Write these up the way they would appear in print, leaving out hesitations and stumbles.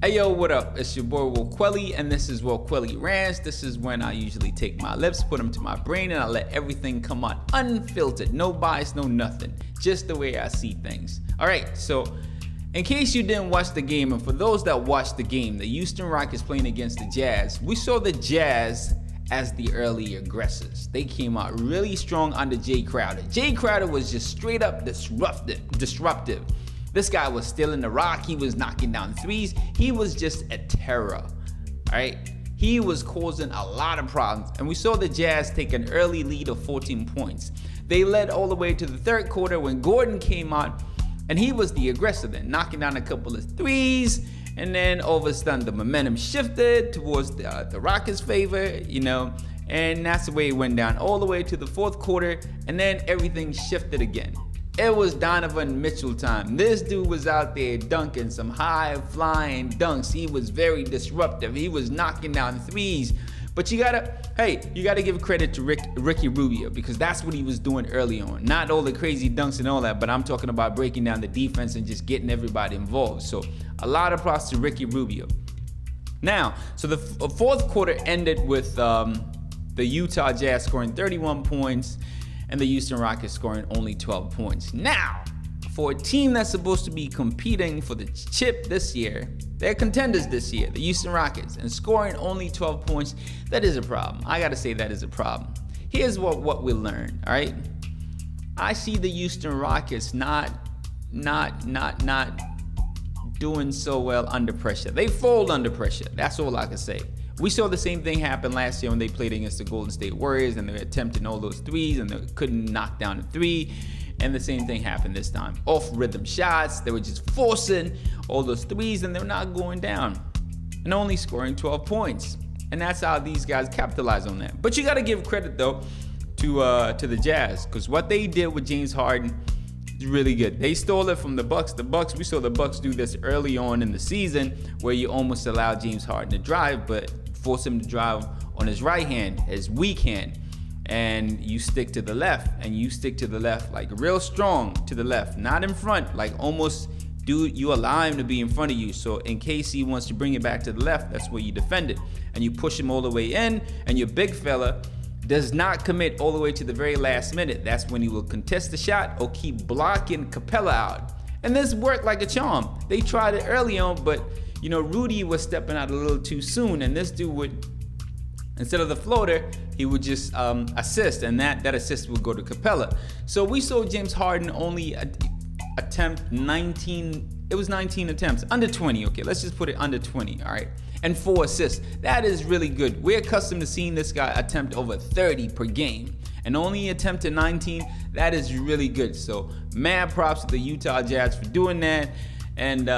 Hey yo, what up? It's your boy Will Quelly, and this is Will Quelly Rants. This is when I usually take my lips, put them to my brain, and I let everything come out unfiltered. No bias, no nothing. Just the way I see things. Alright, so in case you didn't watch the game, and for those that watched the game, the Houston Rockets playing against the Jazz, we saw the Jazz as the early aggressors. They came out really strong under Jay Crowder. Jay Crowder was just straight up disruptive. This guy was stealing the rock. He was knocking down threes. He was just a terror, all right? He was causing a lot of problems. And we saw the Jazz take an early lead of 14 points. They led all the way to the third quarter when Gordon came out, and he was the aggressor then, knocking down a couple of threes. And then all of a sudden, the momentum shifted towards the Rockets' favor, and that's the way it went down all the way to the fourth quarter. And then everything shifted again. It was Donovan Mitchell time. This dude was out there dunking some high-flying dunks. He was very disruptive. He was knocking down threes. But you gotta give credit to Ricky Rubio, because that's what he was doing early on. Not all the crazy dunks and all that, but I'm talking about breaking down the defense and just getting everybody involved. So a lot of props to Ricky Rubio. Now, so the fourth quarter ended with the Utah Jazz scoring 31 points and the Houston Rockets scoring only 12 points. Now, for a team that's supposed to be competing for the chip this year, they're contenders this year, the Houston Rockets, and scoring only 12 points, that is a problem. I gotta say that is a problem. Here's what we learned, all right? I see the Houston Rockets not doing so well under pressure. They fold under pressure, that's all I can say. We saw the same thing happen last year when they played against the Golden State Warriors, and they were attempting all those threes and they couldn't knock down a three. And the same thing happened this time. Off rhythm shots, they were just forcing all those threes and they're not going down and only scoring 12 points. And that's how these guys capitalize on that. But you got to give credit though to the Jazz, because what they did with James Harden is really good. They stole it from the Bucks. We saw the Bucks do this early on in the season, where you almost allow James Harden to drive, but force him to drive on his right hand, his weak hand, and you stick to the left, and you stick to the left like real strong to the left, not in front, like almost you allow him to be in front of you. So in case he wants to bring it back to the left, that's where you defend it, and you push him all the way in, and your big fella does not commit all the way to the very last minute. That's when he will contest the shot or keep blocking Capella out. And this worked like a charm. They tried it early on, but Rudy was stepping out a little too soon, and this dude would, instead of the floater, he would just assist, and that assist would go to Capella. So we saw James Harden only attempt 19, it was 19 attempts, under 20, okay, let's just put it under 20, all right, and 4 assists. That is really good. We're accustomed to seeing this guy attempt over 30 per game, and only attempted 19, that is really good. So mad props to the Utah Jazz for doing that. And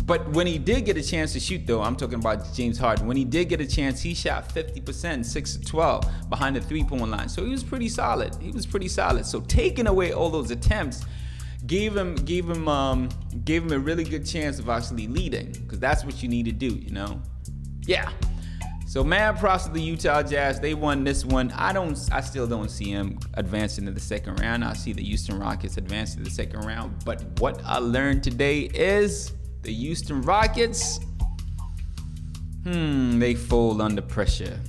but when he did get a chance to shoot, though, I'm talking about James Harden, when he did get a chance, he shot 50%, 6 of 12 behind the 3-point line. So he was pretty solid. So taking away all those attempts gave him a really good chance of actually leading, because that's what you need to do, Yeah. So mad props to the Utah Jazz. They won this one. I still don't see them advancing to the second round. I see the Houston Rockets advancing to the second round. But what I learned today is the Houston Rockets, they fold under pressure.